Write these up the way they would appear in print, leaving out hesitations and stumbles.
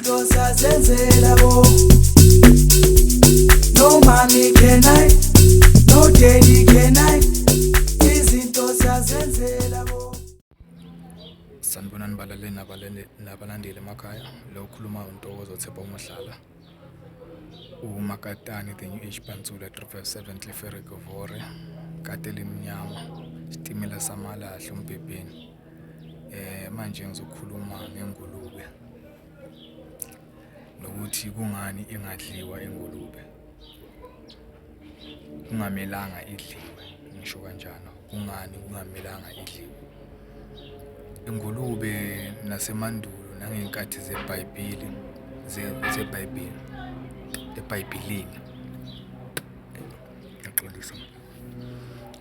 izinto sazenzela bo. No mommy can I, no daddy can I, izinto sazenzela bo. Sanibonani balaleli nabalandeli emakhaya, lo ukhuluma uNtokozo Thepha uMahlala. uMakatani the New Age Pantsula 357 Clifford Govore, Kateli Mnyama, Sitimela Samalahle uMbhebheni. Manje ngizokhuluma ngengulube. Nokuthi kungani ingadliwa ingulube. Kungamelanga idliwe, ngisho kanjalo. Kungani kungamelanga idliwe. Ingulube nasemandulo nangenkathi zeBhayibheli eBhayibhelini ngixolisa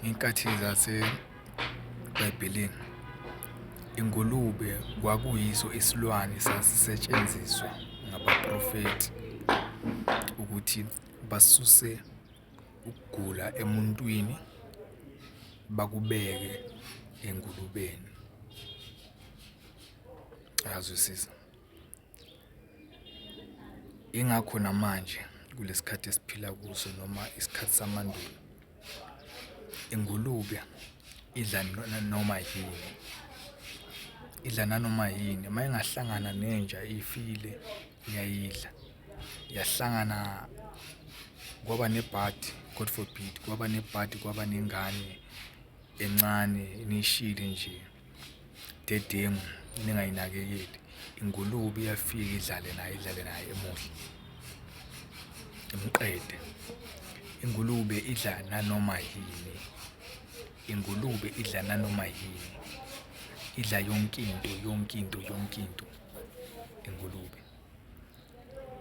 inkathi zaseBhayibhelini ingulube kwakuyiso isilwane sasisetshenziswa ngabaprofeti ukuthi basuse ukugula emuntwini bakubeke engulubeni. Ayazwisisa. Ingakho namanje kulesikhathi esiphila kuso noma isikhathi samandulo ingulube idla noma yini. Idla nanoma yini. Mayengahlangana nenja ifile iyayidla. Yahlangana kwaba nebhadi, God forbid, kwaba nebhadi, kwaba nengane encane nishile nje dedengu ningayinakekeli. Ingulube iyafika idlale naye emuhle imqede. Ingulube idla nanoma yini. Ingulube idla nanoma yini. Idla yonke into. Ingulube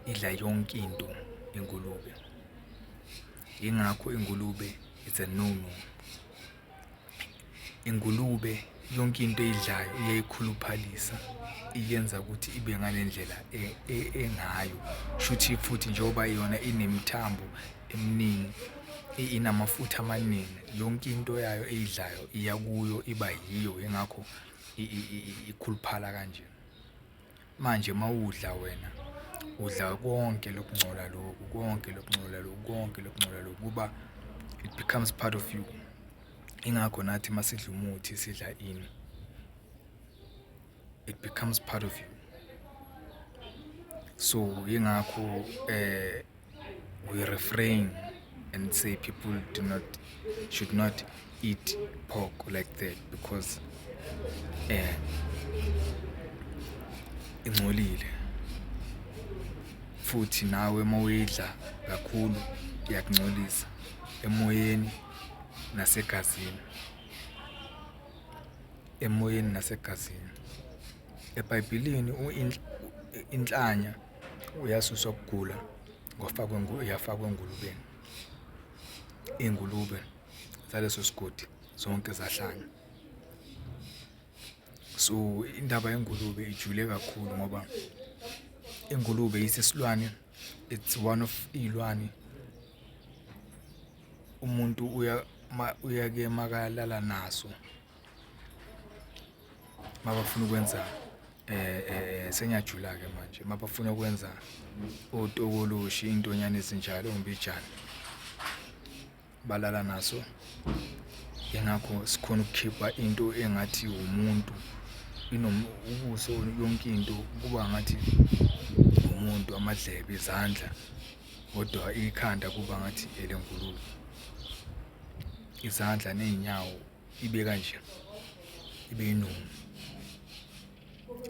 idla yonke into. Ingulube ingakho ingulube it's a no. Ingulube yonke into idlayo iyayikhuluphalisa, iyenza ukuthi ibe ngalendlela engayo. Shuthi futhi njengoba yona inemithambo eminingi, inamafutha amaningi, yonke into yayo eyidlayo iyakuyo iba yiyo, engakho ikhuluphala kanje. Manje mawudla wena udla konke lokungcola lokhu kuba it becomes part of you. Ingakho nathi masidla umuthi sidla ini, it becomes part of you. So ingakho we refrain and say people should not eat pork like that because ingcolile. Futhi nawe mawuyidla kakhulu iyakungcolisa emoyeni nasegazini. eBhayibhelini inhlanya uyasuswa ukugula yafakwa engulubeni. Ingulube zaleso sigodi zonke zahlanya. So indaba yengulube ijule kakhulu ngoba ingulube isisilwane, it's one of ilwane umuntu uyake makalala naso mabafuna ukwenza senyajula ke manje mabafuna ukwenza otokoloshi intonyane ezinjalo ombijana balala naso. Engakho sikhona ukukhipha into engathi umuntu ubuso yonke into kuba ngathi umuntu, amadlebe, izandla, kodwa ikhanda kuba ngathi elengulube. Izandla nezinyawo ibe kanje, ibe inunu.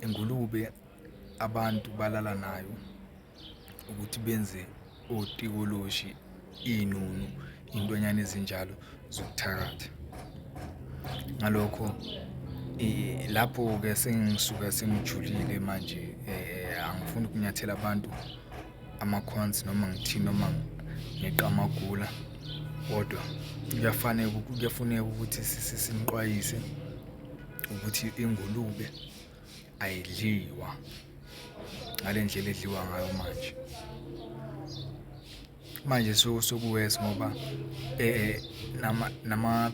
Ingulube abantu balala nayo ukuthi benze otikoloshi, inunu, intonyane ezinjalo zokuthakatha. Ngalokho lapho ke sengisuka sengijulile manje, angifuni ukunyathela abantu ama-cons noma ngithini noma ngeqamagula, kodwa kuyafuneka ukuthi siniqwayise ukuthi ingulube ayidliwa ngalendlela edliwa ngayo manje sokuwesi ngoba nama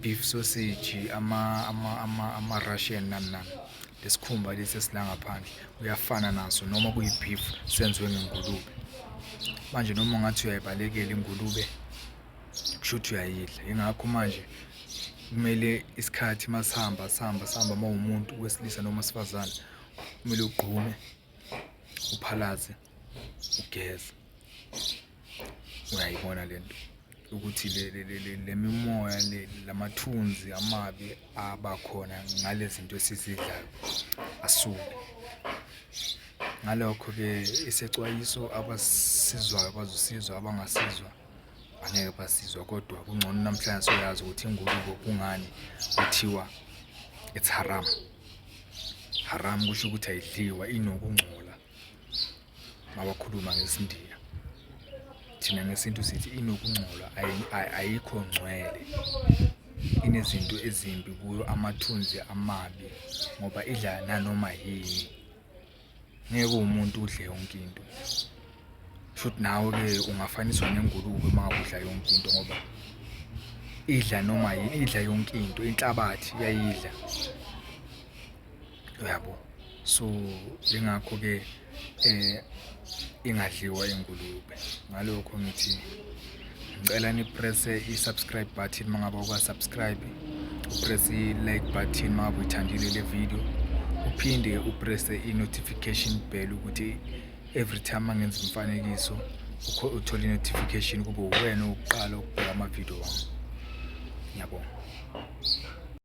beef sausage ama Russian nani lesikhumba lesi esilangaphandle uyafana naso noma kuyibeef senziwe ngengulube. Manje noma ungathi uyayibalekela ingulube kusho ukuthi uyayidla. Ingakho manje kumele isikhathi masihamba uma umuntu wesilisa noma wesifazane kumele ugqume, uphalaze, ugeze. Uyayibona lento ukuthi le mimoya lamathunzi amabi abakhona ngalezi zinto esizidlayo asuke. Ngalokho-ke isexwayiso abasizwayo bazosizwa, abangasizwa angeke basizwa, kodwa kungcono namhlanje soyazi ukuthi ingulube kungani kuthiwa it's haram. Haram kusho ukuthi ayidliwa, inokungcola. Mabakhuluma ngesiNdiya, thina ngesintu sithi inokungcola, ayikho ngcwele, inezinto ezimbi kuyo, amathunzi amabi, ngoba idla nanoma yini. Ngeke umuntu udle yonke into. Futhi nawe-ke ungafaniswa nengulube uma ngabe udla yonke into, ngoba idla noma yini, idla yonke into, inhlabathi iyayidla, uyabo. So ingakho-ke ingadliwa ingulube. Ngalokho ngithi ngicela nipresse i-subscribe button mangabe uka-subscribe, upresse i-like button mangabe uyithandile le video, uphinde upresse i-notification bell ukuthi every time mangenza umfanekiso uthole i-notification kube uwena oqala ukubheka ama-video wami. Ngiyabonga.